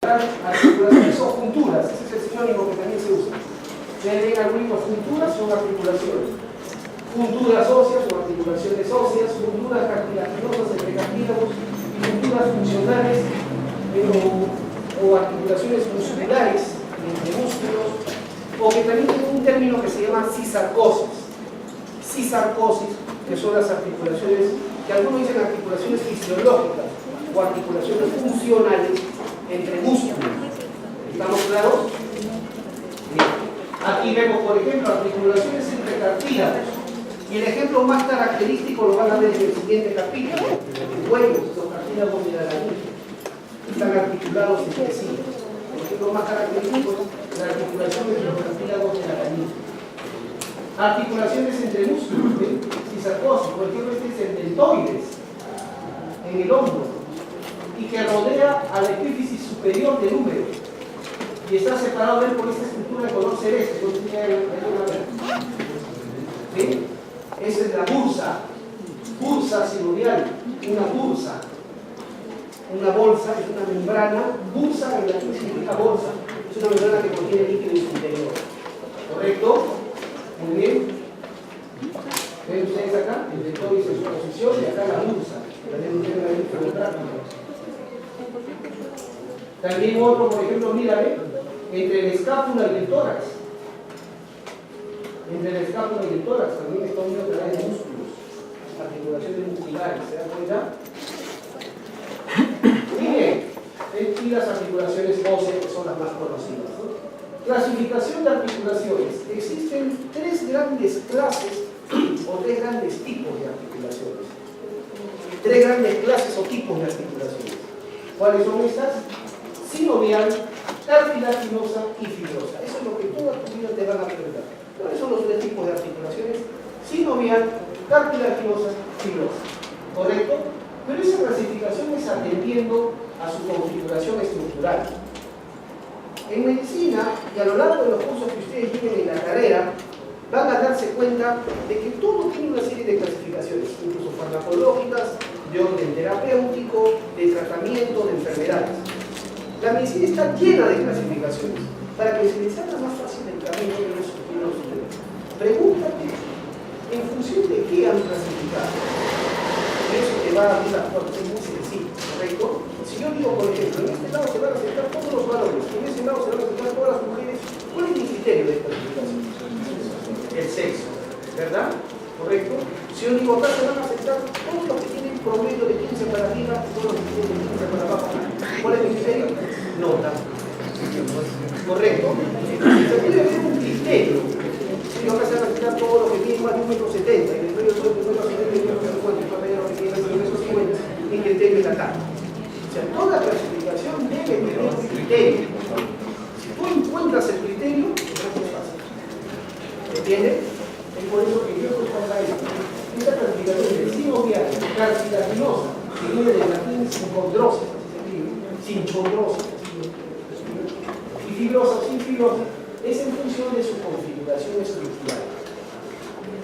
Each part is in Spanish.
Articulaciones o junturas, ese es el sinónimo que también se usa. Ustedes ven algún tipo de junturas, son articulaciones. Junturas óseas o articulaciones óseas, junturas cartilaginosas entre cartílagos y junturas funcionales o articulaciones musculares entre músculos, o que también tiene un término que se llama cisarcosis. Cisarcosis, que son las articulaciones, que algunos dicen articulaciones fisiológicas o articulaciones funcionales entre músculos. ¿Estamos claros? Bien. Aquí vemos, por ejemplo, articulaciones entre cartílagos. Y el ejemplo más característico lo van a ver en el siguiente capítulo. Los huevos, los cartílagos de la laringe, están articulados entre sí. El ejemplo más característico es la articulación entre los cartílagos de la laringe. Articulaciones entre músculos, cisarcosis, por ejemplo, este es el deltoides, en el hombro, y que rodea a la epífisis superior del húmero. Y está separado de él por esta estructura de color celeste. ¿Sí? Esa es la bursa sinovial, una bursa. Una bolsa es una membrana, bursa en latín significa bolsa, es una membrana que contiene líquido en su interior. ¿Correcto? Muy bien. ¿Ven ustedes acá? El deltoides en su posición y acá la bursa. También otro, por ejemplo, mírale, entre la escápula y el tórax. Entre la escápula y el tórax también está unido a través de músculos, articulaciones musculares, ¿se dan cuenta? Muy bien, y las articulaciones óseas que son las más conocidas, ¿no? Clasificación de articulaciones. Existen tres grandes clases o tres grandes tipos de articulaciones. Tres grandes clases o tipos de articulaciones. ¿Cuáles son estas? Sinovial, cartilaginosa y fibrosa. Eso es lo que toda tu vida te van a preguntar. ¿Cuáles son los tres tipos de articulaciones? Sinovial, cartilaginosa, fibrosa. ¿Correcto? Pero esa clasificación es atendiendo a su configuración estructural. En medicina, y a lo largo de los cursos que ustedes tienen en la carrera, van a darse cuenta de que todo tiene una serie de clasificaciones, incluso farmacológicas, de orden terapéutico, de tratamiento, de enfermedades. La medicina está llena de clasificaciones, para que se les haga más fácil el camino de los ustedes. Pregúntate, ¿en función de qué han clasificado? Eso te va a abrir la puerta, es muy sencillo, ¿correcto? Si yo digo, por ejemplo, en este lado se van a aceptar todos los varones, en este lado se van a aceptar todas las mujeres, ¿cuál es mi criterio de clasificación? El sexo, ¿verdad? ¿Correcto? Si yo digo, acá se van a aceptar todos los que tienen promedio de 15 para arriba, todos los que tienen de 15 para abajo. ¿Cuál es mi criterio? Nota. ¿Correcto? Se debe haber un criterio. Si yo acá se van a aceptar todos los que tienen más de 1,70 m, y después yo soy de 1,70 m, y yo soy de 1,50 m, mi criterio es acá. O sea, toda clasificación debe tener un criterio. Si tú encuentras el criterio, es fácil. ¿Entiendes? Es por eso que yo estoy para esto. Esta clasificación de sinovial, cartilaginosa, que viene del latín sinchondrosis, así se escribe, sinchondrosis, y fibrosa, sin fibrosa, es en función de su configuración estructural.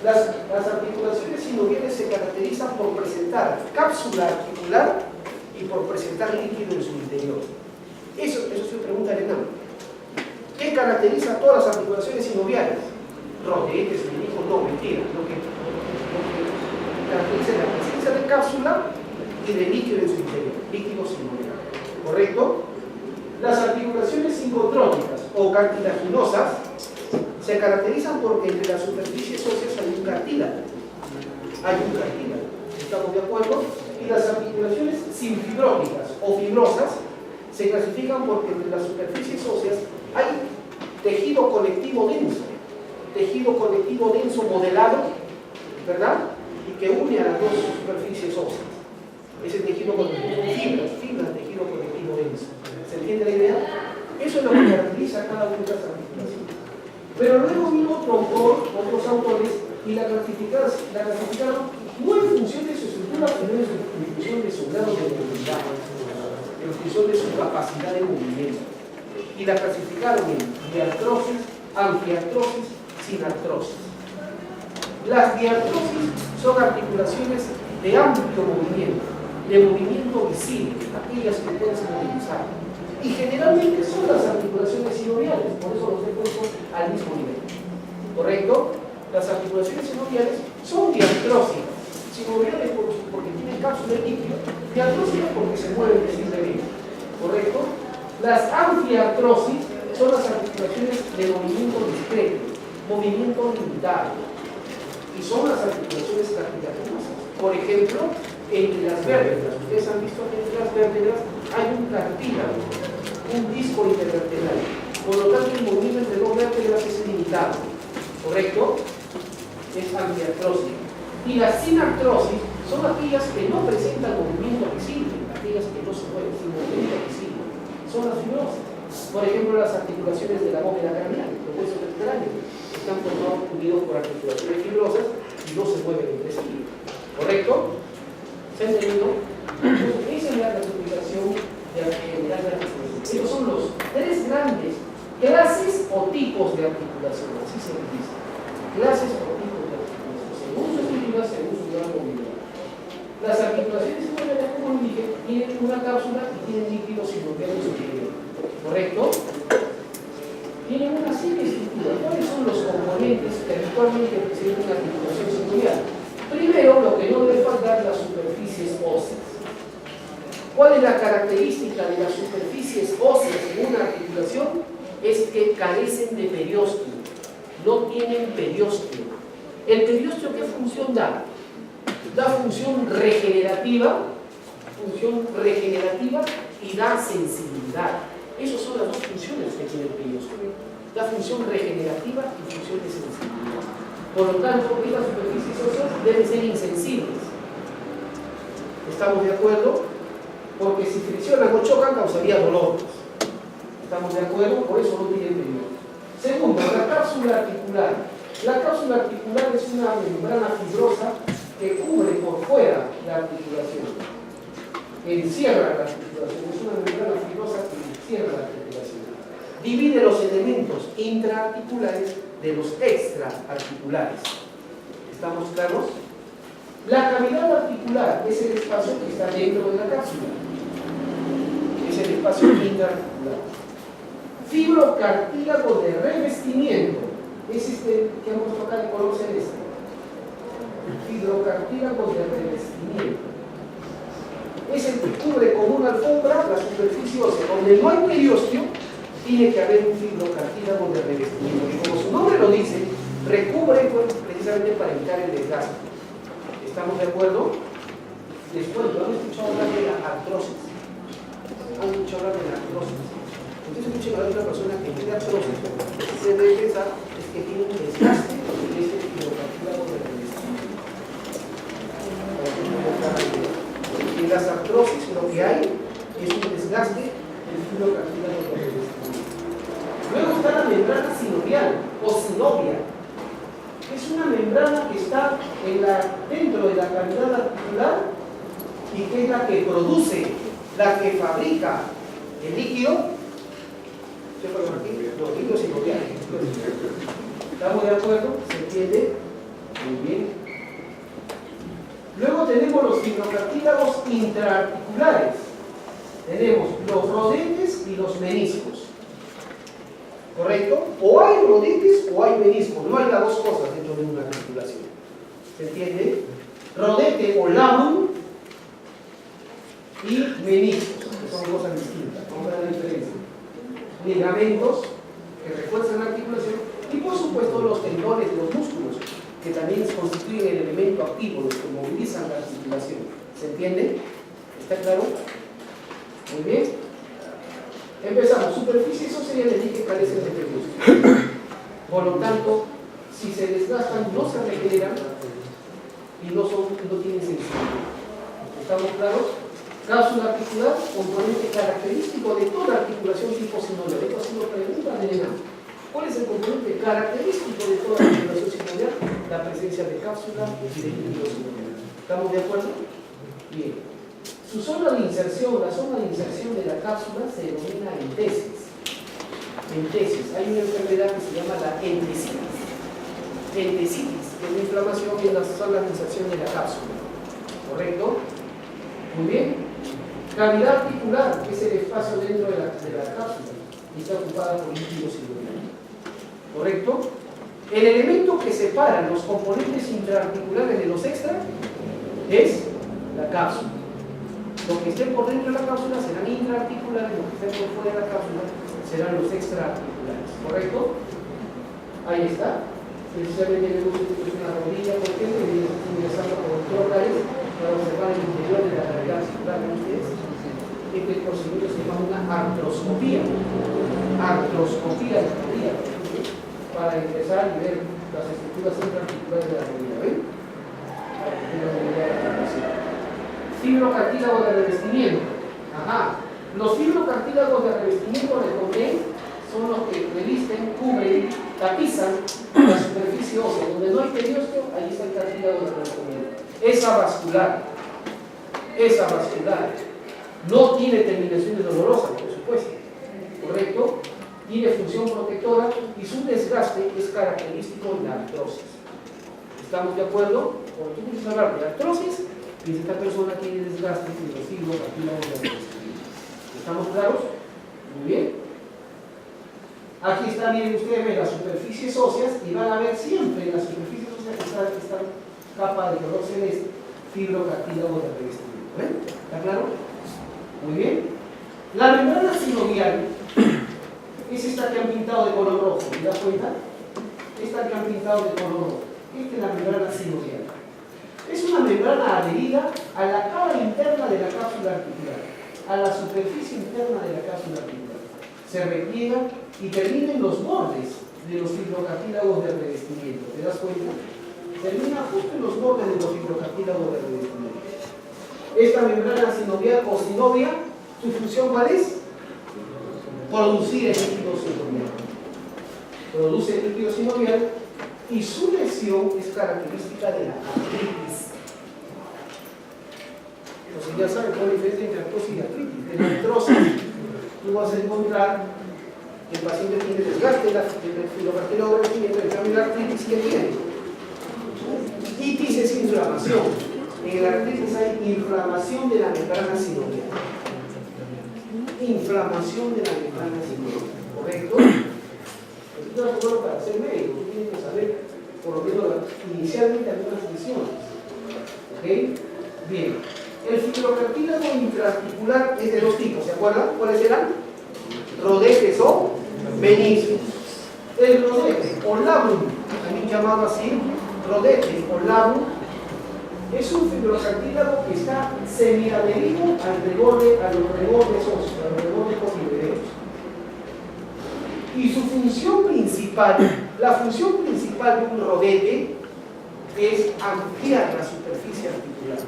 Las articulaciones sinoviales se caracterizan por presentar cápsula articular y por presentar líquido en su interior. Eso se pregunta al enano. ¿Qué caracteriza a todas las articulaciones sinoviales? Rodetes, meniscos, no, mentira. Lo que caracteriza es la presencia de cápsula y de líquido en su interior, líquido sinovial. ¿Correcto? Las articulaciones sincotrónicas o cartilaginosas se caracterizan porque entre las superficies óseas hay un cartílago. ¿Estamos de acuerdo? Y las articulaciones sinfibróticas o fibrosas se clasifican porque entre las superficies óseas hay tejido conectivo denso modelado, ¿verdad? Y que une a las dos superficies óseas. Ese tejido conectivo, fibras, tejido conectivo denso. ¿Se entiende la idea? Eso es lo que caracteriza a cada una de las articulaciones. Pero luego vino otros autores y la clasificaron no en función de su estructura, sino en función de su grado de movilidad, en función de su capacidad de movimiento. Y la clasificaron en diartrosis, anfiartrosis, sinartrosis. Las diartrosis son articulaciones de amplio movimiento visible, aquellas que puedes movilizar. Y generalmente son las articulaciones sinoviales, por eso los he puesto al mismo nivel. ¿Correcto? Las articulaciones sinoviales son diartrósicas. Sinoviales porque tienen cápsula líquida, diartrósicas porque se mueven visiblemente. ¿Correcto? Las anfiartrosis son las articulaciones de movimiento discreto, movimiento limitado. Y son las articulaciones cartilaginosas. Por ejemplo, entre las vértebras, ustedes han visto que entre las vértebras hay un cartílago, un disco intervertebral. Por lo tanto, el movimiento entre dos vértebras es limitado. ¿Correcto? Es anfiartrosis. Y las sinartrosis son aquellas que no presentan movimiento visible, aquellas que no se mueven sin movimiento visible. Son las fibrosas. Por ejemplo, las articulaciones de la bóveda craneal, los huesos del cráneo, están formados unidos por articulaciones fibrosas y no se mueven entre sí. ¿Correcto? ¿Se ha entendido? Esa es la clasificación general de articulación. Estos son los tres grandes clases o tipos de articulación, así se les dice. Clases o tipos de articulación, según su estructura, según su grado movilidad. Las articulaciones, como dije, tienen una cápsula y tienen líquidos sinoviales en su interior. ¿Correcto? Tienen una serie de estructuras. ¿Cuáles son los componentes que habitualmente presentan una articulación sinovial? Primero, lo que no debe faltar, las superficies óseas. ¿Cuál es la característica de las superficies óseas en una articulación? Es que carecen de periósteo. No tienen periósteo. ¿El periósteo qué función da? Da función regenerativa y da sensibilidad. Esas son las dos funciones que tiene el periósteo. Da función regenerativa y función de sensibilidad. Por lo tanto, estas superficies óseas deben ser insensibles. ¿Estamos de acuerdo? Porque si friccionan o chocan, causaría dolor. ¿Estamos de acuerdo? Por eso no tienen periósteo. Segundo, la cápsula articular. La cápsula articular es una membrana fibrosa que cubre por fuera la articulación. Encierra la articulación. Es una membrana fibrosa que encierra la articulación. Divide los elementos intraarticulares de los extraarticulares. ¿Estamos claros? La cavidad articular es el espacio que está dentro de la cápsula. Es el espacio intraarticular. Fibrocartílago de revestimiento. Es este que hemos tocado de color celeste. Fibrocartílago de revestimiento. Es el que cubre como una alfombra la superficie ósea. Donde no hay periósteo, tiene que haber un fibrocartílago de revestimiento. Y como su nombre lo dice, recubre precisamente para evitar el desgaste. ¿Estamos de acuerdo? Después, ¿no han escuchado hablar de la artrosis? ¿Han escuchado hablar de la artrosis? Entonces, escuchen hablar de una persona que tiene artrosis, lo que se debe pensar es que tiene un desgaste de ese fibrocartílago de revestimiento. En las artrosis lo que hay es un desgaste del fibrocartílago de revestimiento. Luego está la membrana sinovial o sinovia. Es una membrana que está dentro de la cavidad articular y que es la que produce, la que fabrica el líquido. Los líquidos sinoviales. ¿Estamos de acuerdo? ¿Se entiende? Muy bien. Luego tenemos los fibrocartílagos intraarticulares. Tenemos los rodetes y los meniscos. ¿Correcto? O hay rodetes o hay meniscos. No hay las dos cosas dentro de una articulación. ¿Se entiende? Rodete o labrum y meniscos, que son cosas distintas. Vamos a ver la diferencia. Ligamentos que refuerzan la articulación y por supuesto los tendones de los músculos, que también constituyen el elemento activo, los que movilizan la articulación. ¿Se entiende? ¿Está claro? Muy bien. Empezamos. Superficies óseas, ya les dije, carecen de periósteo. Por lo tanto, si se desgastan, no se regeneran y no tienen sensibilidad. ¿Estamos claros? Cápsula articular, componente característico de toda articulación tipo sinovial. Esto ha sido pregunta de Elena. ¿Cuál es el componente característico de toda articulación sinovial? La presencia de cápsula y de líquido sinovial. ¿Estamos de acuerdo? Bien. Su zona de inserción, la zona de inserción de la cápsula se denomina entesis. Entesis. Hay una enfermedad que se llama la entesitis. Entesitis, que es una inflamación en la zona de inserción de la cápsula. ¿Correcto? Muy bien. Cavidad articular, que es el espacio dentro de la cápsula, y está ocupada por líquido sinovial. ¿Correcto? El elemento que separa los componentes intraarticulares de los extra es la cápsula. Lo que esté por dentro de la cápsula serán intraarticulares, lo que esté por fuera de la cápsula serán los extraarticulares. ¿Correcto? Ahí está. Precisamente en el uso de una rodilla, por ejemplo, y ingresando por los trocales para observar el interior de la cavidad articular de ustedes. Este procedimiento se llama una artroscopía. Artroscopía de la rodilla, para ingresar y ver las estructuras intraarticulares de la rodilla. ¿Ven? Para que tengan una idea de la formación. Fibrocartílago de revestimiento. Ajá. Los fibrocartílagos de revestimiento de Conley son los que revisten, cubren, tapizan la superficie ósea. Donde no hay periósteo, ahí está el cartílago de revestimiento. Es avascular. Es avascular. No tiene terminaciones dolorosas, por supuesto. ¿Correcto? Tiene función protectora y su desgaste es característico en la artrosis. ¿Estamos de acuerdo? Cuando tú quieres hablar de artrosis, y esta persona tiene desgaste en los fibrocartílagos de revestimiento. ¿Estamos claros? Muy bien. Aquí está, miren ustedes, ven las superficies óseas y van a ver siempre en las superficies óseas esta capa de color celeste, fibrocartílago de revestimiento. ¿Ven? ¿Está claro? Muy bien. La membrana sinovial es esta que han pintado de color rojo. ¿Te das cuenta? Esta que han pintado de color rojo. Esta es la membrana sinovial. Es una membrana adherida a la capa interna de la cápsula articular, a la superficie interna de la cápsula articular. Se repliega y termina en los bordes de los fibrocartílagos de revestimiento. ¿Te das cuenta? Termina justo en los bordes de los fibrocartílagos de revestimiento. Esta membrana sinovial o sinovia, ¿su función cuál es? Producir el líquido sinovial. Produce el líquido sinovial y su lesión es característica de la artritis. Entonces ya saben cuál es la diferencia entre artrosis y artritis. En la artrosis tú vas a encontrar que el paciente tiene desgaste del fibrocartílago de revestimiento, en cambio la artritis ¿qué tiene? Itis es inflamación. En la artritis hay inflamación de la membrana sinovial. Inflamación de la membrana sinovial. ¿Correcto? Esto es bueno para ser médico. Tú tienes que saber, por lo menos inicialmente, algunas funciones. ¿Ok? Bien. El fibrocartílago intraarticular es de dos tipos. ¿Se acuerdan? ¿Cuáles eran? Rodetes o meniscos. El rodete o labrum, también llamado así, rodete o labrum, es un fibrocartílago que está semiadherido a los rebordes óseos, a los rebordes costilloideos. Y su función principal, la función principal de un rodete es ampliar la superficie articular.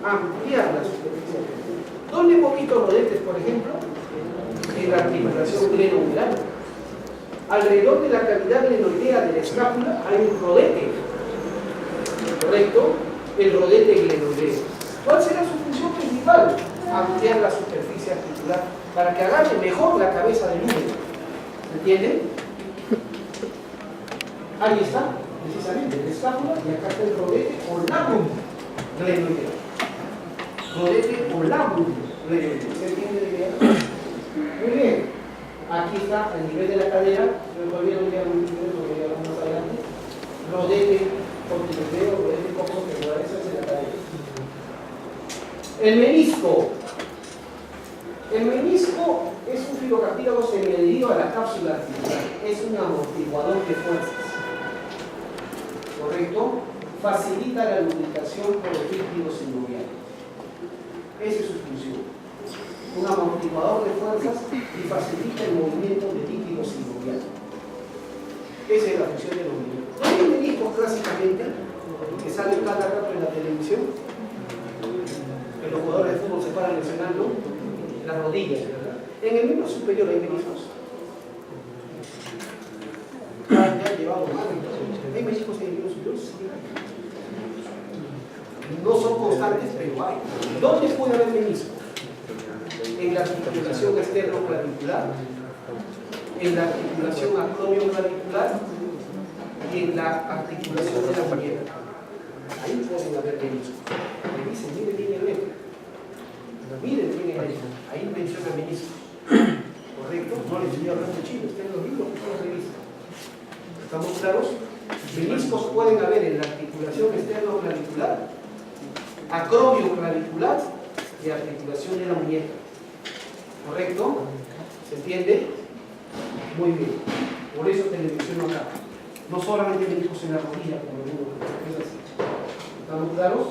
Ampliar la superficie articular. ¿Dónde hemos visto rodetes, por ejemplo? En la articulación glenohumeral. Alrededor de la cavidad glenoidea de la escápula hay un rodete. ¿Correcto? El rodete glenoideo. ¿Cuál será su función principal? Ampliar la superficie articular para que agarre mejor la cabeza del húmero. ¿Se entiende? Ahí está, precisamente, la escápula, y acá está el rodete o labrum glenoideo. Rodete o labrum glenoideo. ¿Se entiende la idea? Muy bien. Aquí está, a nivel de la cadera, pero todavía no llega muy bien, lo llegamos más adelante. Rodete costilloideo, rodete costilloideo, esa es la cadera. El menisco. El menisco es un fibrocartílago semiadherido a la cápsula articular. Es un amortiguador de fuerzas. ¿Correcto? Facilita la lubricación por el líquido sinovial. Esa es su función. Un amortiguador de fuerzas y facilita el movimiento del líquido sinovial. Esa es la función del movimiento. ¿Hay un menisco clásicamente que sale cada rato en la televisión? Que los jugadores de fútbol se paran lesionando las rodillas, ¿verdad? En el miembro superior hay meniscos. Ya han llevado mal. Hay meniscos en el miembro superior. No son constantes, pero hay. ¿Dónde puede haber menisco? En la articulación externo-clavicular, en la articulación acromioclavicular y en la articulación de la muñeca. Ahí pueden haber meniscos. Me dicen, miren bien el letra. Miren, ahí menciona meniscos. ¿Correcto? No les estoy hablando chino, está en los libros que son las revistas. ¿Estamos claros? Meniscos pueden haber en la articulación externo-clavicular, acromio-clavicular y articulación de la muñeca. ¿Correcto? ¿Se entiende? Muy bien. Por eso te lo menciono acá. No solamente meniscos en la rodilla, como lo digo, es así. ¿Estamos claros?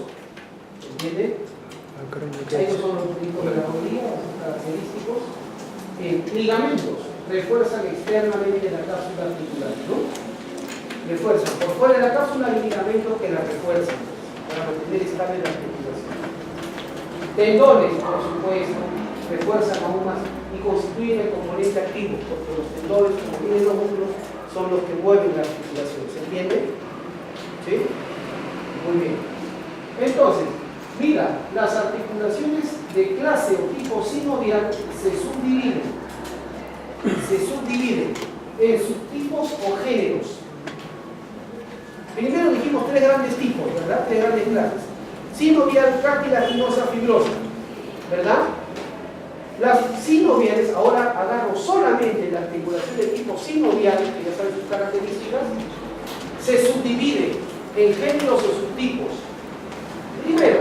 ¿Se entiende? Estos son los meniscos de la rodilla, los característicos. Ligamentos refuerzan externamente la cápsula articular, ¿no? Refuerzan. Por fuera de la cápsula hay ligamentos que la refuerzan para mantener estable la articulación. Tendones, por supuesto, refuerzan aún más y constituyen el componente activo, porque los tendones, como tienen los músculos, son los que mueven la articulación. ¿Se entiende? ¿Sí? Muy bien. Entonces, mira, las articulaciones de clase o tipo sinovial se subdividen en subtipos o géneros. Primero dijimos tres grandes tipos, ¿verdad? Tres grandes clases. Sinovial, cartilaginosa, fibrosa, ¿verdad? Las sinoviales, ahora agarro solamente la articulación de tipo sinovial, que ya saben sus características, se subdivide en géneros o subtipos. Primero,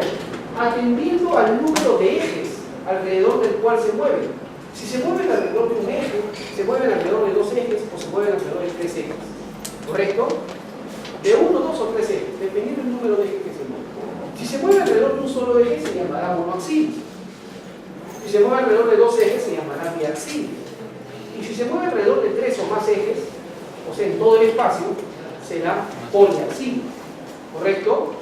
atendiendo al número de ejes alrededor del cual se mueven. Si se mueven alrededor de un eje, se mueven alrededor de dos ejes o se mueven alrededor de tres ejes. ¿Correcto? De uno, dos o tres ejes, dependiendo del número de ejes que se mueven. Si se mueve alrededor de un solo eje, se llamará monoaxil. Si se mueve alrededor de dos ejes, se llamará biaxil. Y si se mueve alrededor de tres o más ejes, o sea, en todo el espacio, será poliaxil. ¿Correcto?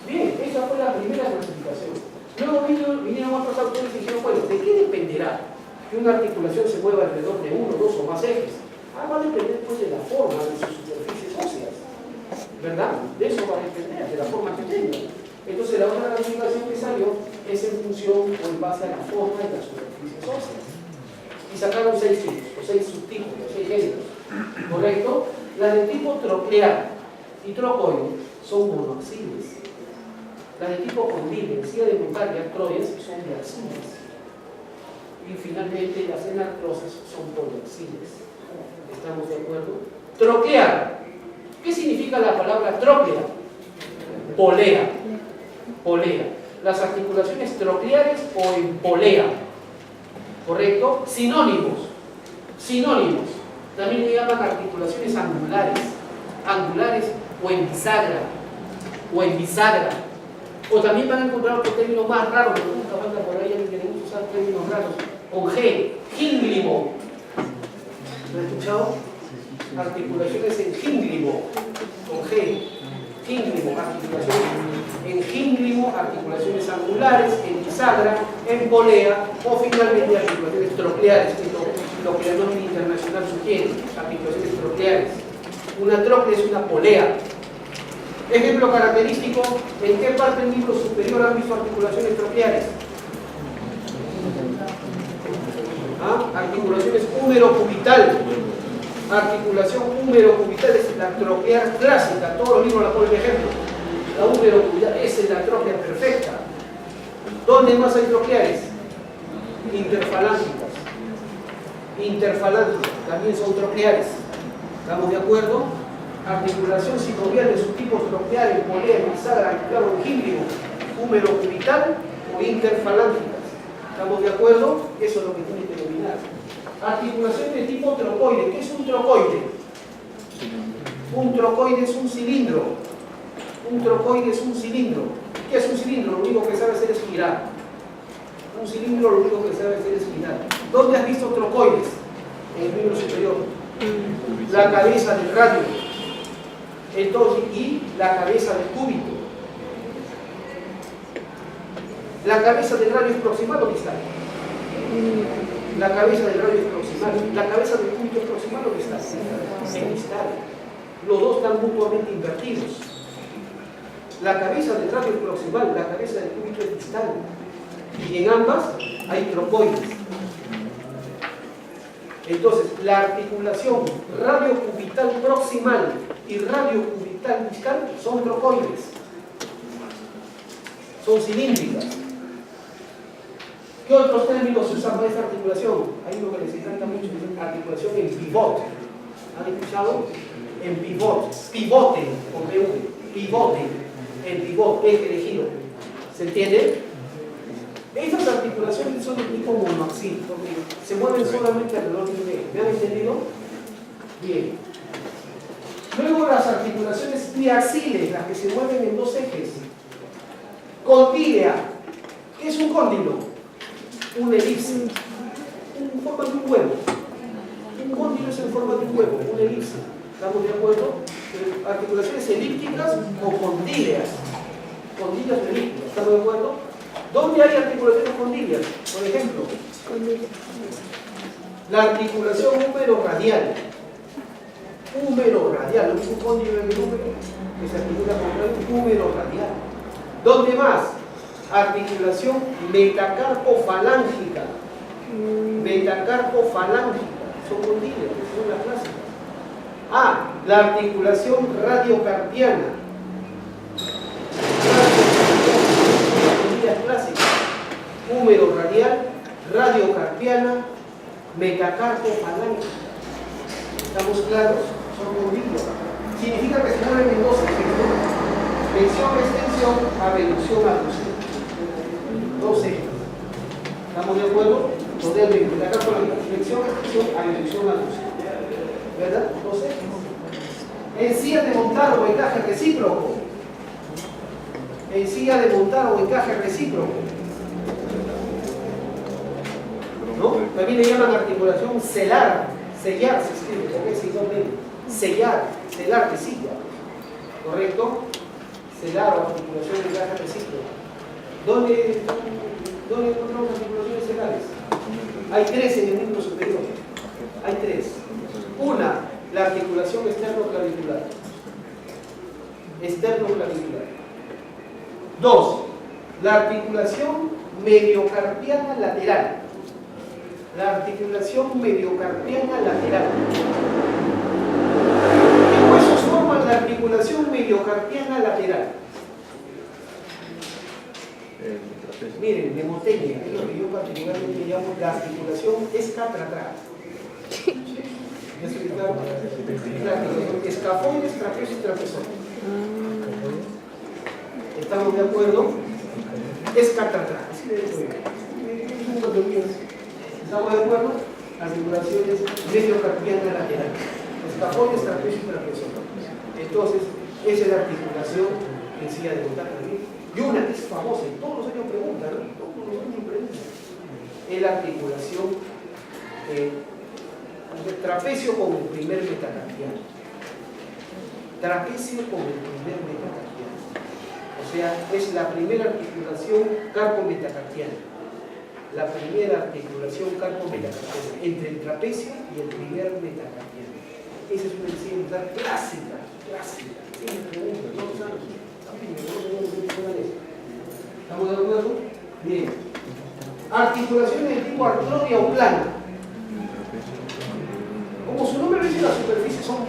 Bien, esa fue la primera clasificación. Luego vinieron otros autores y dijeron, bueno, ¿de qué dependerá que una articulación se mueva alrededor de uno, dos o más ejes? Va a depender pues de la forma de sus superficies óseas, ¿verdad? De eso va a depender, de la forma que tenga. Entonces la otra clasificación que salió es en función o en base a la forma de las superficies óseas. Y sacaron 6 tipos, o 6 subtipos, o 6 géneros. ¿Correcto? Las de tipo troclear y trocoide son monoaxiles. Las de tipo condil, encía de montar y artroides son biaxiles. Y finalmente las enartrosas son poliaxiles. ¿Estamos de acuerdo? Troquear. ¿Qué significa la palabra tróclea? Polea. Polea. Las articulaciones trocleares o en polea. ¿Correcto? Sinónimos. Sinónimos. También le llaman articulaciones angulares. Angulares o en bisagra. O en bisagra. O también van a encontrar otro término más raro, que nunca falta por ahí, que le gusta usar términos raros. Con G. Gínglimo. ¿Lo han escuchado? Articulaciones en gínglimo. Con G. Gínglimo. Articulaciones en gínglimo, articulaciones angulares, en bisagra, en polea, o finalmente articulaciones trocleares, que es lo que la norma internacional sugiere, articulaciones trocleares. Una troclea es una polea. Ejemplo característico, ¿en qué parte del miembro superior han visto articulaciones trocleares? Articulaciones húmero-cubital. Articulación húmero-cubital es la troclear clásica, todos los libros la ponen de ejemplo. La húmero-cubital, esa es la troclea perfecta. ¿Dónde más hay trocleares? Interfalánticas. Interfalánticas, también son trocleares. ¿Estamos de acuerdo? Articulación sinovial de subtipos trocleares, polea, bisagra, claro, gínglimo, húmero-cubital o interfalánticas. ¿Estamos de acuerdo? Eso es lo que tiene que dominar. Articulación de tipo trocoide. ¿Qué es un trocoide? Un trocoide es un cilindro. Un trocoide es un cilindro. ¿Qué es un cilindro? Lo único que sabe hacer es girar. Un cilindro lo único que sabe hacer es girar. ¿Dónde has visto trocoides? En el miembro superior. La cabeza del radio. Entonces, y la cabeza del cúbito. La cabeza del radio es proximal o distal. La cabeza del radio es proximal. La cabeza del cúbito es proximal o distal. Es distal. Los dos están mutuamente invertidos. La cabeza del radio es proximal, la cabeza del cúbito es distal. Y en ambas hay trocoides. Entonces, la articulación radiocubital proximal y radiocubital distal son trocoides. Son cilíndricas. ¿Qué otros términos se usan para esta articulación? Hay uno que les encanta mucho, es articulación en pivot. ¿Han escuchado? En pivot, pivote, con PV, pivote, en pivot, eje de giro. ¿Se entiende? Estas articulaciones son de tipo monoaxil, porque se mueven solamente alrededor de un eje. ¿Me han entendido? Bien. Luego las articulaciones triaxiles, las que se mueven en dos ejes. Condílea. ¿Qué es un cóndilo? Una elipse. En forma de un huevo. Un cóndilo es en forma de un huevo, una elipse. ¿Estamos de acuerdo? Articulaciones elípticas o condíleas. Condíleas o elípticas. ¿Estamos de acuerdo? ¿Dónde hay articulaciones condíleas? Por ejemplo, la articulación húmero-radial. Húmero-radial, lo mismo cóndilo en el húmero, que se articula con el húmero-radial. ¿Dónde más? Articulación metacarpofalángica. Metacarpofalángica. Son condíleas, son las clásicas. Ah, la articulación radiocarpiana. Clásicas. Húmero radial, radiocarpiana, metacarpofalángica. ¿Estamos claros? Son condíleas. Significa que se mueven en dos ejes. Flexión, extensión, abducción, aducción. Dos ejes. ¿Estamos de acuerdo? Totalmente. Metacarpofalángica. Flexión, extensión, abducción, aducción. ¿Verdad? Dos ejes. En silla de montar o encaje recíproco. En silla de montar o encaje recíproco. ¿No? También le llaman articulación celar. Sellar se escribe, porque es igual. Sellar, celar de silla. ¿Correcto? Celar o articulación de encaje recíproco. ¿Dónde encontramos articulaciones celares? Hay tres en el miembro superior. Hay tres. Una, la articulación externo-clavicular. Externo-clavicular. Dos, la articulación mediocarpiana lateral. La articulación mediocarpiana lateral. ¿Qué huesos forman la articulación mediocarpiana lateral? Miren, mnemotecnia, es lo que yo particularmente llamo la articulación escatratra. Escafoides, trapecio y trapezoide. ¿Estamos de acuerdo? Escatratra. ¿Estamos de acuerdo? Articulaciones mediocarpiana lateral. Escafoides, trapecio y trapezoide. Entonces, esa es la articulación en silla de montar. Y una que es famosa, y todos los años preguntan, ¿no? Todos los años preguntan. Es la articulación trapecio con el primer metacarpiano. Trapecio con el primer metacarpiano. O sea, es la primera articulación carpo-metacarpiana. La primera articulación carpo-metacarpiana entre el trapecio y el primer metacarpiano. Esa es una enseñanza clásica, clásica. ¿Estamos de acuerdo? Bien. Articulaciones de tipo artrodia o plana. Como su nombre dice, las superficies son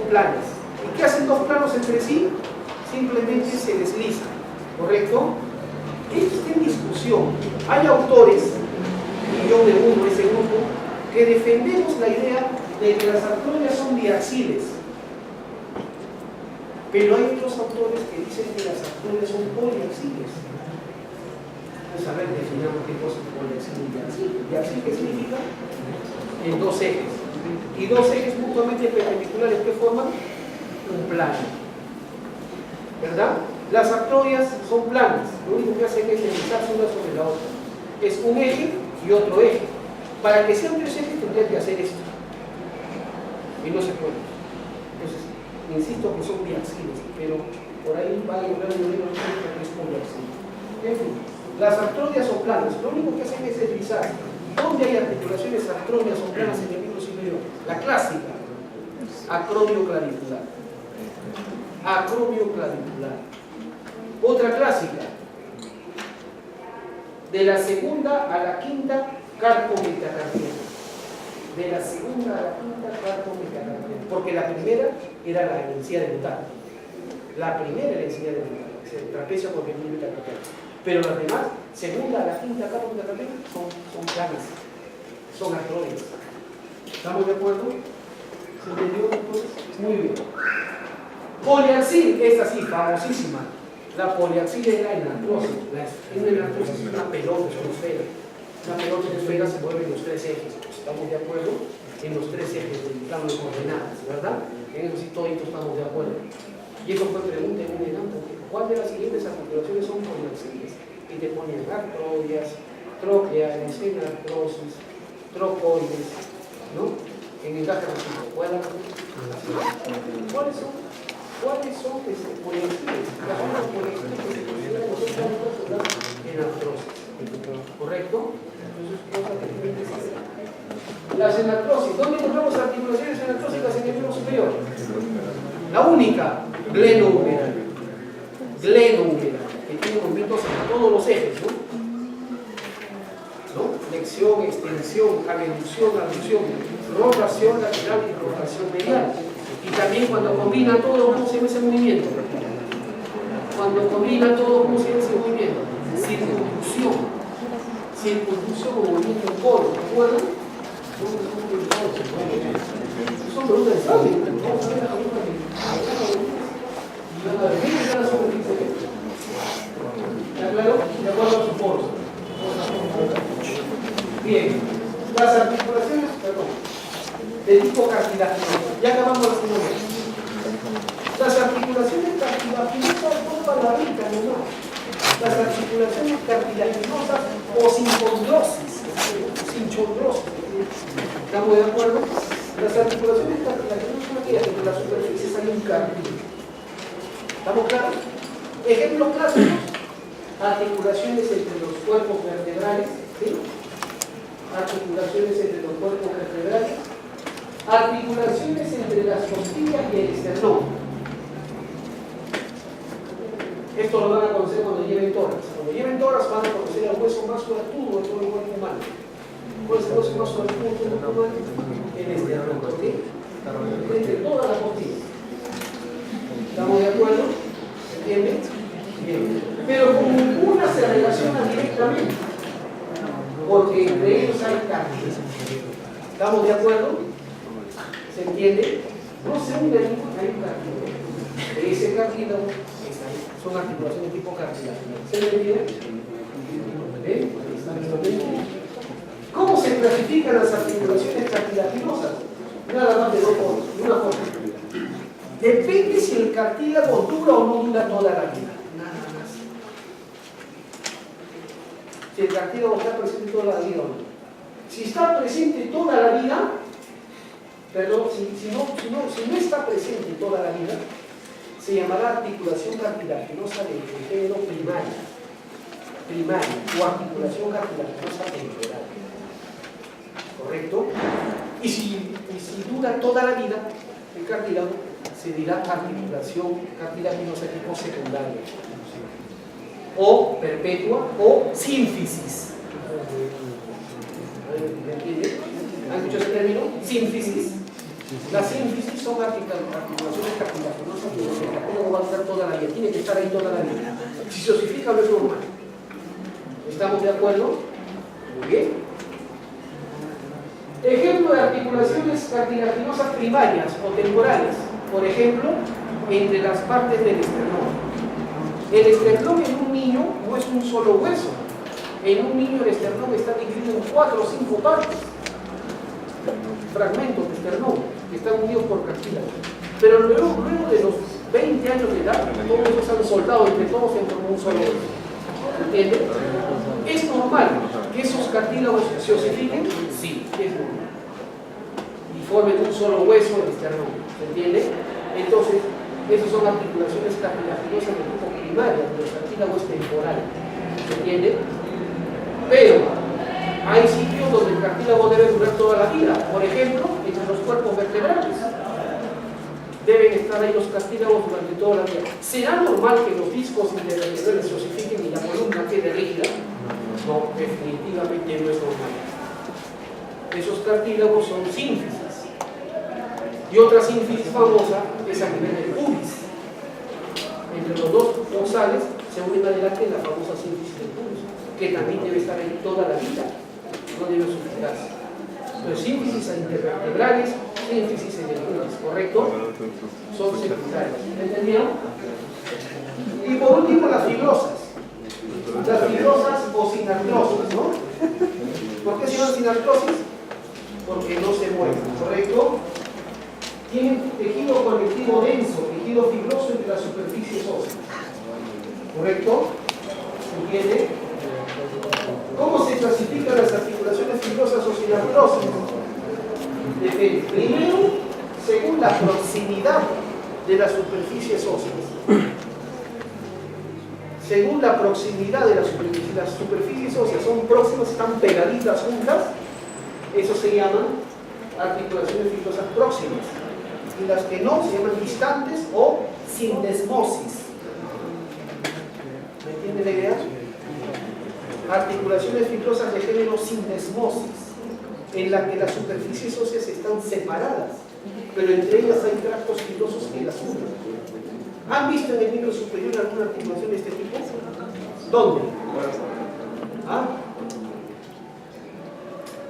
planas. ¿Y qué hacen dos planos entre sí? Simplemente se deslizan. ¿Correcto? Esto está en discusión. Hay autores, y yo me uno a ese grupo, que defendemos la idea de que las artrodias son biaxiles. Pero hay otros autores que dicen que las artrodias son poliaxiles. Pues a ver, definamos qué cosa es poliaxil y biaxil. ¿Biaxil qué significa? En dos ejes. Y dos ejes mutuamente perpendiculares que forman un plano. ¿Verdad? Las artrodias son planas. Lo único que hacen es deslizarse una sobre la otra. Es un eje y otro eje. Para que sean tres ejes tendrían que hacer esto. Y no se puede. Entonces, insisto que son biaxiles, pero por ahí va a lograr el número que es poliaxil. En fin, las artrodias son planas. Lo único que hacen es deslizar. ¿Dónde hay articulaciones artrodias o planas en el miembro superior? La clásica, acromioclavicular. Acromioclavicular. Otra clásica, de la segunda a la quinta carpo-metacarpiana. De la segunda a la quinta carpo-metacarpiana. Porque la primera era la encía de montar. La primera era la encía de montar. El trapecio porque es metacarpiana. Pero las demás segunda a la quinta capa de cartílago son planas, son artroides. ¿Estamos de acuerdo? ¿Se entendió entonces? Muy bien. Poliaxil, esta sí, famosísima. La poliaxil es la enartrosis. Una enartrosis es una pelota, es una esfera. Una pelota de esfera se mueve en los tres ejes. ¿Estamos de acuerdo? En los tres ejes del plano de coordenadas, ¿verdad? En eso sí todos estamos de acuerdo. Y eso fue pregunta en un enano. ¿Cuál de las siguientes articulaciones son poliaxiles? Y te ponen artroides, troqueales, enartrosis, trocoides, ¿no? En el caso de ¿cuáles son? ¿Cuáles son poliaxiles? Las zonas poliaxiles que se consideran en artrosis. ¿Correcto? Entonces, cosas que tienen que saber. Las enartrosis. ¿Dónde encontramos articulaciones enartrósicas en el miembro superior? La única, glenohúmera. Glenohúmera, que tiene movimientos en todos los ejes, ¿no? Flexión, extensión, abducción, aducción, rotación lateral y rotación medial. Y también cuando combina todo, ¿cómo se llama ese movimiento? Cuando combina todo, ¿cómo se llama ese movimiento? Circunducción. Circunducción o movimiento en coro, ¿de acuerdo? Son preguntas de examen. Vamos a ver la pregunta de ¿está claro? De acuerdo a su poros. Bien. Las articulaciones, de tipo cartilaginoso. Ya acabamos la segunda. Las articulaciones cartilaginosas son para la rica, ¿no? Las articulaciones cartilaginosas o sin chondrosis. ¿Estamos de acuerdo? Las articulaciones cartilaginosas son aquellas que en la superficie hay un cartílago. ¿Estamos claros? Ejemplos clásicos: articulaciones entre los cuerpos vertebrales, ¿sí? Articulaciones entre los cuerpos vertebrales, articulaciones entre las costillas y el esternón. Esto lo van a conocer cuando lleven toras. Cuando lleven toras van a conocer el hueso más suertudo de todo el cuerpo humano. ¿Cuál es el hueso más suertudo de todo el cuerpo humano? El esternón, ¿ok? Entre todas las costillas. ¿Estamos de acuerdo? ¿Entienden? Bien. Pero con ninguna se relaciona directamente, porque entre ellos hay cartílago. ¿Estamos de acuerdo? ¿Se entiende? No se une ningún, hay un cartílago. Ese cartílago está ahí. Son articulaciones tipo cartilaginosa. ¿Se entiende? ¿Cómo se clasifican las articulaciones cartilaginosas? Nada más de dos formas. De una forma. Depende si el cartílago dura o no dura toda la vida. Nada más. Si el cartílago está presente toda la vida o no. Si está presente toda la vida, perdón, si no está presente toda la vida, se llamará articulación cartilaginosa del género primaria o articulación cartilaginosa temporal. ¿Correcto? Y si dura toda la vida, el cartílago se dirá articulación cartilaginosa tipo secundaria o perpetua o sínfisis. ¿Me entienden? ¿Han escuchado ese término? Sínfisis. Las sínfisis son articulaciones cartilaginosas que el cartílago va a estar toda la vida, tiene que estar ahí toda la vida. Si se osifica no es normal. ¿Estamos de acuerdo? Muy bien. Ejemplo de articulaciones cartilaginosas primarias o temporales. Por ejemplo, entre las partes del esternón. El esternón en un niño no es un solo hueso. En un niño el esternón está dividido en 4 o 5 partes. Fragmentos de esternón que están unidos por cartílago. Pero luego de los 20 años de edad, todos esos han soldado entre todos en como un solo hueso. ¿Entienden? ¿Es normal que esos cartílagos se osifiquen? Sí, es normal. Y formen un solo hueso el esternón. ¿Se entiende? Entonces, esas son articulaciones cartilaginosas de tipo primaria, donde el cartílago es temporal. ¿Se entiende? Pero hay sitios donde el cartílago debe durar toda la vida. Por ejemplo, entre los cuerpos vertebrales. Deben estar ahí los cartílagos durante toda la vida. ¿Será normal que los discos intervertebrales se osifiquen y la columna quede rígida? No, definitivamente no es normal. Esos cartílagos son sínfisis. Y otra sínfisis famosa es a nivel del pubis. Entre los dos dorsales se unen adelante en la famosa sínfisis del pubis, que que también debe estar ahí toda la vida, no debe sujetarse. Los sínfisis intervertebrales, sínfisis eventuales, ¿correcto? Son secundarios. ¿Entendieron? Y por último, las fibrosas. Las fibrosas o sinartrosis, ¿no? ¿Por qué se llaman sinartrosis? Porque no se mueven, ¿correcto? Tienen tejido conectivo denso, tejido fibroso entre las superficies óseas. ¿Correcto? ¿Se entiende? ¿Cómo se clasifican las articulaciones fibrosas o sinartrosas? Depende. Primero, según la proximidad de las superficies óseas. Según la proximidad de las superficies óseas son próximas, están pegaditas juntas, eso se llaman articulaciones fibrosas próximas. Y las que no se llaman distantes o sindesmosis. ¿Me entiende la idea? Articulaciones fibrosas de género sindesmosis, en la que las superficies óseas están separadas, pero entre ellas hay tractos fibrosos que las unen. ¿Han visto en el miembro superior alguna articulación de este tipo? ¿Dónde? ¿Ah?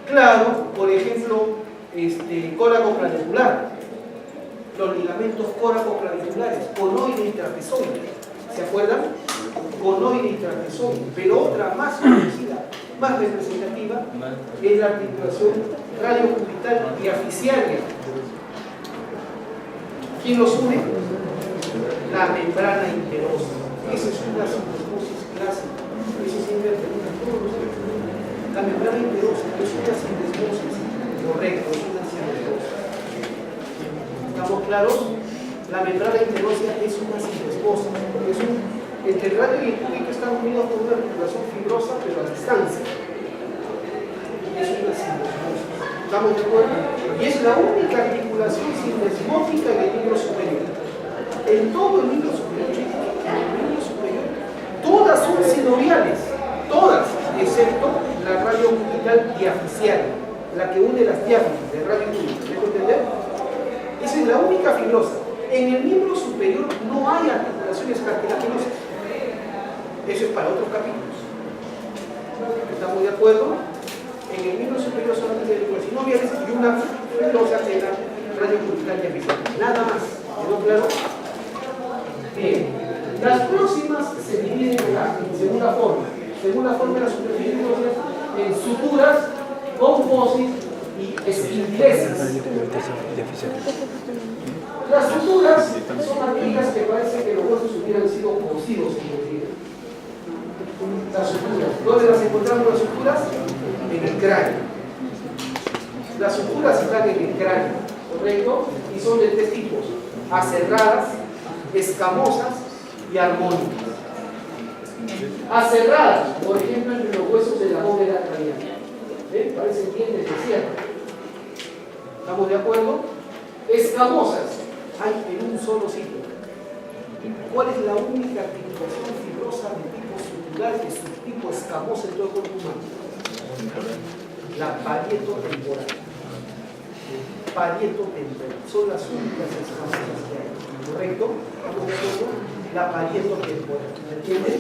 Claro, por ejemplo, córaco-clavicular, los ligamentos córaco-claviculares, conoide y trapezoide. ¿Se acuerdan? Conoide y trapezoide. Pero otra más conocida, más representativa, es la articulación radiocubital diafisiaria. ¿Quién los une? La membrana interosa. Esa es una sindesmosis clásica. Eso siempre preguntan todos los días. La membrana interosa es una sindesmosis. Correcto, es una sindesmosis. ¿Estamos claros? La membrana interosa es una sindesmosis. Entre el radio y el cúbito están unidos por una articulación fibrosa, pero a distancia. Es una sindesmosis. ¿Estamos de acuerdo? Y es la única articulación sindesmótica en el miembro superior. En todo el miembro superior, todas son sinoviales, todas, excepto la radio cubital diafisiaria, la que une las diáfisis del radio cúbito. ¿Me entender? Esa es la única fibrosa. En el miembro superior no hay articulaciones cartilaginosas. Eso es para otros capítulos. ¿Estamos de acuerdo? En el miembro superior solamente hay articulaciones sinoviales y una fibrosa de la radio cubital diafisiaria. Nada más. ¿Quedó claro? Bien, las próximas se dividen según la forma de la superficie ósea en suturas, confosis y esquindilesis. Las suturas son aquellas que parece que los huesos hubieran sido cosidos, las suturas. ¿Dónde las encontramos las suturas? En el cráneo. Las suturas están en el cráneo, ¿correcto? Y son de tres tipos: aserradas, escamosas y armónicas. Aserradas, por ejemplo, entre los huesos de la bóveda craneal. Parecen dientes de cierre. ¿Estamos de acuerdo? Escamosas, hay en un solo sitio. ¿Cuál es la única articulación fibrosa de tipo sutural de subtipo escamosa en todo el cuerpo humano? La parietotemporal. Parietotemporal. Son las únicas escamosas que hay. ¿Correcto? ¿Estamos de acuerdo? La parietotemporal. ¿Me entiendes?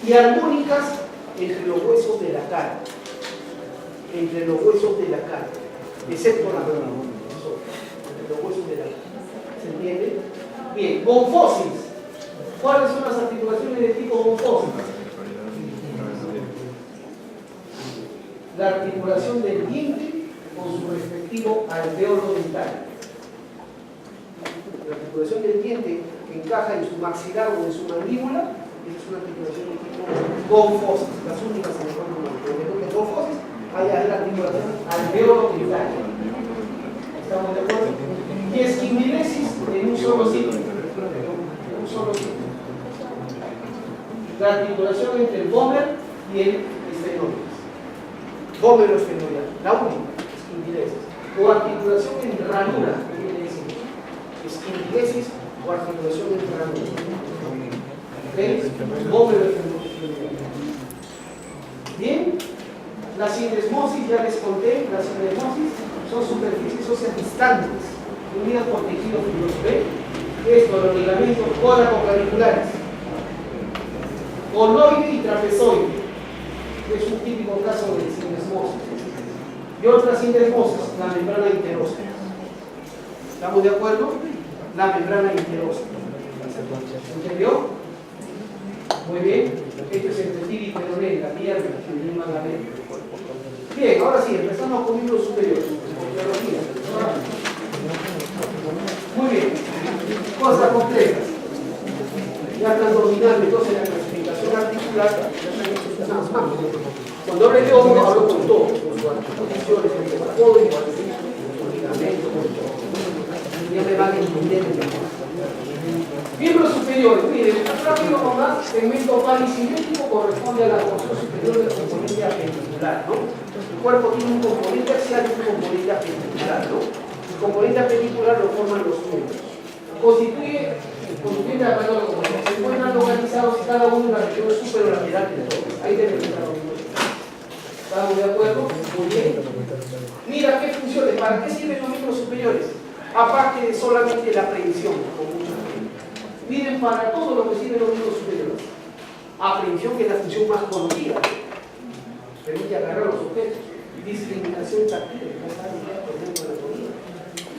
Y armónicas entre los huesos de la cara. Entre los huesos de la cara. Excepto la mano. Entre los huesos de la cara. ¿Se entiende? Bien, gonfosis. ¿Cuáles son las articulaciones de tipo gonfosis? La articulación del diente con su respectivo alveolo dental. La articulación del diente que encaja en su maxilar o en su mandíbula, esa es una articulación de tipo gonfosis, las únicas en el cuerpo humano. En gonfosis hay la articulación alveolo dental. ¿Estamos de acuerdo? Y esquindilesis en un solo sitio. En un solo sitio. La articulación entre el pómer y el esfenoides. Pómero esfenoidal, la única, esquindilesis. O articulación en ranura, ¿qué quiere decir? Esquindilesis o articulación en ranura. ¿Ok? Pómero esfenoidal. Bien, la sindesmosis, ya les conté, la sindesmosis son superficies óseas distantes, unidas por tejido fibroso. ¿Ven? Esto, los ligamentos córaco-claviculares, conoide y trapezoide. es un típico caso de sindesmosis. Y otra sindesmosis, la membrana interosa. ¿Estamos de acuerdo? La membrana interosa. ¿Entendió? Muy bien. Esto es entre tibia y peroné, la pierna, que me llaman la mente. Bien, ahora sí, empezamos con miembros superiores. Muy bien. Cosas complejas. Ya están dominando entonces la clasificación articular. Cuando hable de hombro, hablo con todo, con sus articulaciones, con todo y con sus ligamentos, con todo. Ya me van a entender. Miembros superiores, miren, rápido nomás, segmento parisimétrico corresponde a la porción superior del componente appendicular, ¿no? El cuerpo tiene un componente axial y un componente appendicular, ¿no? El componente appendicular lo forman los miembros. Constituye como se encuentran localizados cada uno en la región superolateral del todo. Ahí tenemos cada uno. ¿Estamos de acuerdo? Muy bien. Mira qué funciones, ¿para qué sirven los miembros superiores? Aparte de solamente la prevención, miren para todo lo que sirven los miembros superiores. Aprehensión, que es la función más conocida, permite agarrar los objetos. Discriminación táctil, que no saben ya por ejemplo la anatomía.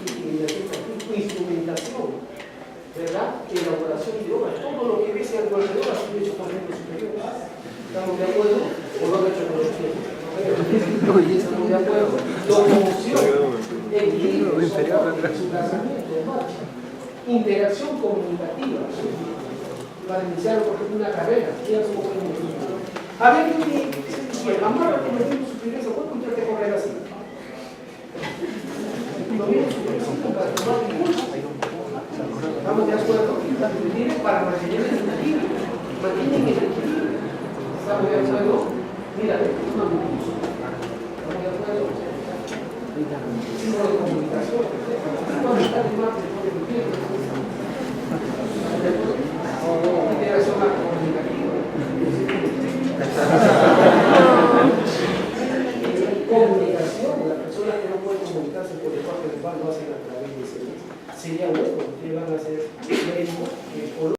Discriminación táctil, instrumentación, ¿verdad? Elaboración de obras, todo lo que ves a tu alrededor ha sido hecho por miembros superiores. ¿Estamos de acuerdo? ¿O no lo he hecho con los pies? ¿Estamos de acuerdo? Locomoción, equilibrio, desplazamiento, marcha, interacción comunicativa. Para iniciar, por ejemplo, una carrera, ya somos miembros superiores. A ver, amarra con los miembros superiores, ¿a cuánto usted te correr así? Los miembros superiores son para tomar impulso. ¿Estamos de acuerdo? Tienen para mantener el equilibrio. Mantienen el equilibrio. ¿Estamos de acuerdo? Mira, toman impulso. ¿Estamos de acuerdo? Símbolo de comunicación. Interacción más comunicativa. Comunicación, las personas que no pueden comunicarse por el lenguaje verbal lo hacen a través de señas. Sería bueno que van a hacer médicos